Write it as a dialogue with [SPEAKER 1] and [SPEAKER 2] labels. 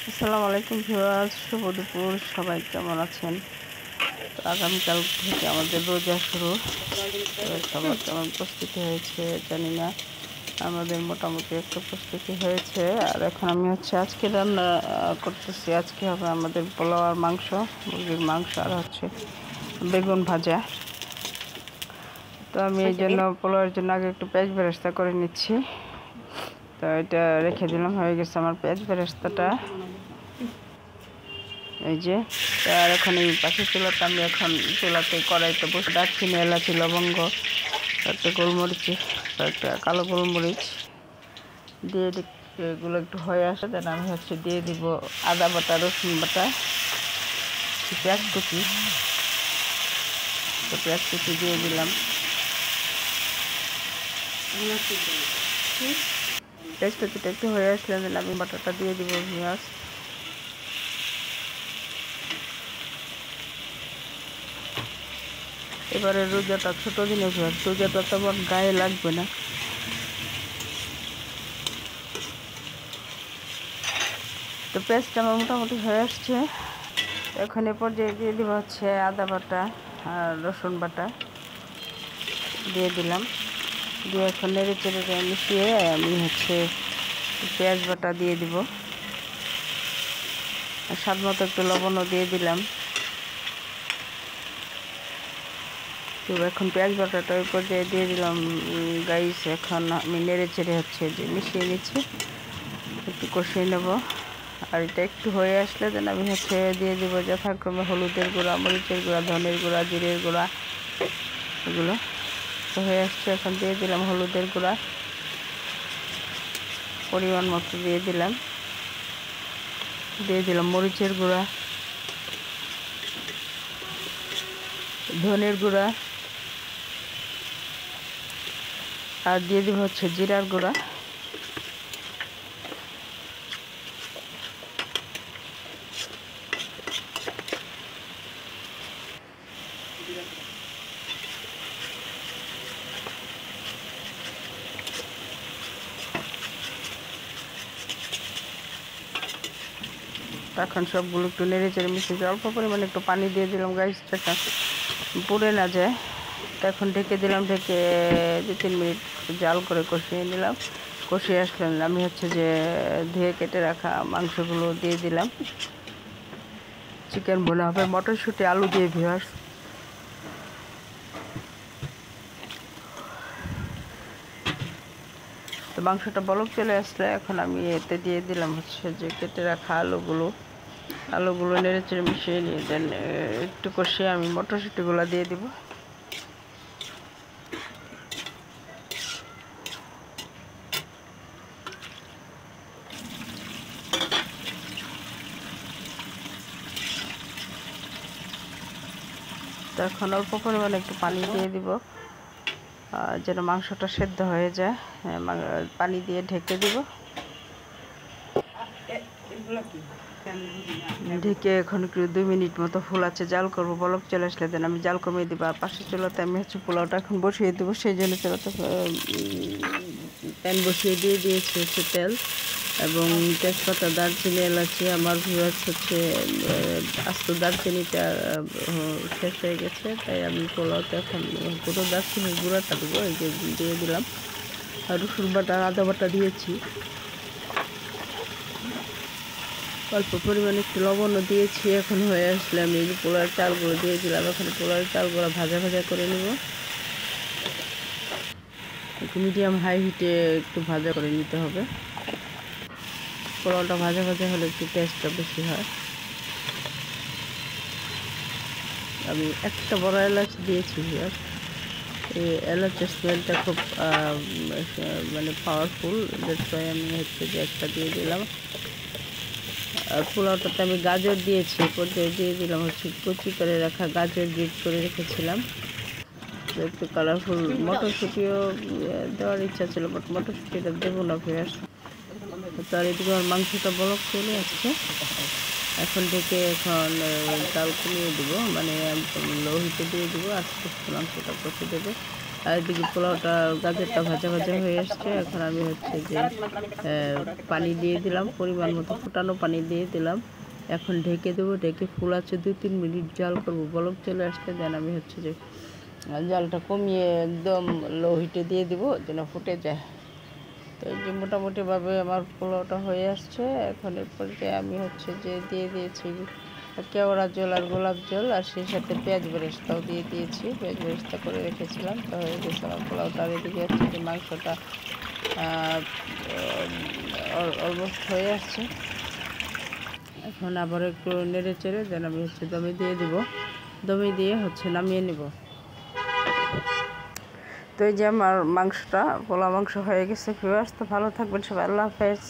[SPEAKER 1] আসসালামু আলাইকুম ভিউয়ার্স, শুভ দুপুর। সবাই কেমন আছেন? তো আগামীকাল থেকে আমাদের রোজা শুরু। তো সবার কেমন প্রস্তুতি হয়েছে জানি না, আমাদের মোটামুটি একটা প্রস্তুতি হয়েছে। আর এখন আমি আজকে রান্না করতেছি। আজকে হবে আমাদের পোলাও আর মাংস, মুরগির মাংস, আর বেগুন ভাজা। তো আমি এই জন্য পোলাওয়ের জন্য আগে একটু পেঁয়াজ বেরেস্তা করে নিচ্ছি। তো এটা রেখে দিলাম, হয়ে গেছে আমার পেঁয়াজ বেরেস্তাটা। এই যে, আর এখন এই পাশের চুলাতে আমি এখন চুলাতে কড়াইতে বসে দারচিনি, এলাচি, লবঙ্গ, একটা গোলমরিচ, একটা কালো গোলমরিচ দিয়ে এগুলো একটু হয়ে আসে। দেন আমি দিয়ে দিব আদা বাটা, রসুন বাটা, পেঁয়াজ কুচি। তো পেঁয়াজ কুচি দিয়ে দিলাম। পেঁয়াজ কুচিটা একটু হয়ে আসলে দেন আমি বাটাটা দিয়ে দিব পেঁয়াজ। এবারে রোজাটা ছোটো দিনে রোজাটা তেমন গায়ে লাগবে না। তো পেঁয়াজটা আমার মোটামুটি হয়ে আসছে। এখন এ পর্যায়ে দিয়ে দিব আদা বাটা আর রসুন বাটা দিয়ে দিলাম। দিয়ে এখন নেড়ে চেড়ে মিশিয়ে আমি পেঁয়াজ বাটা দিয়ে দিব। আর স্বাদ মতো একটু লবণও দিয়ে দিলাম। তো এখন পেঁয়াজ বাটাটা ওই পর্যায়ে দিয়ে দিলাম গাইস। এখন আমি নেড়ে চেড়ে যে মিশিয়ে নিচ্ছি, একটু কষিয়ে নেব। আর এটা একটু হয়ে আসলে দেন আমি দিয়ে দিব যথাক্রমে হলুদের গুঁড়া, মরিচের গুঁড়া, ধনের গুঁড়া, জিরের গুঁড়া, এগুলো তো হয়ে আসছে। এখন দিয়ে দিলাম হলুদের গুঁড়া পরিমাণ মতো দিয়ে দিলাম। মরিচের গুঁড়া, ধনের গুঁড়া, আর দিয়ে দিব জিরার গুঁড়া। এখন সবগুলো একটু নেড়ে চেড়ে মিশিয়ে অল্প পরিমাণে একটু পানি দিয়ে দিলাম গাইসটা পুড়ে না যায়। এখন ঢেকে দিলাম, ঢেকে 2-3 মিনিট জাল করে কষিয়ে নিলাম। কষিয়ে আসলাম আমি যে ধুয়ে কেটে রাখা মাংসগুলো দিয়ে দিলাম। চিকেন বোনা হবে মটরশুঁটি আলু দিয়ে ভিউয়ার্স। তো মাংসটা বলক চলে আসলে এখন আমি এতে দিয়ে দিলাম যে কেটে রাখা আলুগুলো নেড়ে চেড়ে মিশিয়ে নিয়ে দেন একটু কষিয়ে আমি মটরশুঁটিগুলো দিয়ে দিব। তো এখন অল্প পরিমাণে একটু পানি দিয়ে দিব যেন মাংসটা সেদ্ধ হয়ে যায়। পানি দিয়ে ঢেকে দিব। ঢেকে এখন একটু 2 মিনিট মতো ফুল আছে জাল করবো। বলক চলে আসলে দেন আমি জাল কমিয়ে দিব। আর পাশের চুলাতে আমি পোলাওটা এখন বসিয়ে দেবো। সেই জন্য চুলাতে প্যান বসিয়ে দিয়ে দিয়েছি তেল এবং তেজপাতা, দারচিনি, এলাচি। আমার ভিউয়ার্স আস্ত দারচিনিটা শেষ হয়ে গেছে, তাই আমি পোলাওতে এখন পুরো দারচিনির গুঁড়াটা দেবো। এই যে দিয়ে দিলাম। আর রসুন বাটা, আদা বাটা দিয়েছি। অল্প পরিমাণে একটু লবণও দিয়েছি। এখন হয়ে আসলে আমি এই যে পোলাওয়ের চালগুলো দিয়ে দিলাম। এখন পোলাওয়ের চালগুলো ভাজা ভাজা করে নেব। একটু মিডিয়াম হাই হিটে একটু ভাজা করে নিতে হবে। পোলাওটা ভাজা ভাজা হলে একটু টেস্টটা বেশি হয়। আমি একটা বড় এলাচ দিয়েছি। এই এলাচের স্মেলটা খুব মানে পাওয়ারফুল, দ্যাটস ওয়াই আমি যে একটা দিয়ে দিলাম। আর পোলাওটাতে আমি গাজর দিয়েছি। পর্যায়ে দিয়ে দিলাম কুচি করে রাখা গাজর, গ্রেট করে রেখেছিলাম। একটু কালারফুল মটরশুঁটিও দেওয়ার ইচ্ছা ছিল, বাট মটরশুঁটিটা দেবো না ভিউয়ার্স। তার এদিকে আমার মাংসটা বলক চলে আসছে। এখন থেকে জাল কমিয়ে দেবো, মানে লো হিটে দিয়ে দেবো। আস্তে আস্তে মাংসটা কষে দেবে। আর এদিকে পোলাওটা গাজরটা ভাজা ভাজা হয়ে আসছে। এখন আমি হচ্ছে যে পানি দিয়ে দিলাম, পরিমাণ মতো ফুটানো পানি দিয়ে দিলাম। এখন ঢেকে দেবো, ঢেকে ফুল আছে 2-3 মিনিট জাল করবো। বলক চলে আসতে দেন আমি হচ্ছে যে জালটা কমিয়ে একদম লো হিটে দিয়ে দেবো যেন ফুটে যায়। তো এই যে মোটামুটিভাবে আমার পোলাওটা হয়ে আসছে। এখন এরপরে আমি হচ্ছে যে দিয়ে দিয়েছি কেওড়া জল আর গোলাপ জল, আর সেই সাথে পেঁয়াজ বেরেস্তাও দিয়ে দিয়েছি। পেঁয়াজ বেরেস্তা করে রেখেছিলাম, তো হয়ে গেছে আমার পোলাওটা। আর এদিকে হচ্ছে যে মাংসটা অলমোস্ট হয়ে আসছে। এখন আবার একটু নেড়ে চেড়ে যেন আমি হচ্ছে দমে দিয়ে দেবো, দমে দিয়ে হচ্ছে নামিয়ে নেব। তো এই যে আমার মাংসটা, পোলাও মাংস হয়ে গেছে ভিউয়ার্স। তো ভালো থাকবেন সবাই, আল্লাহ হাফেজ।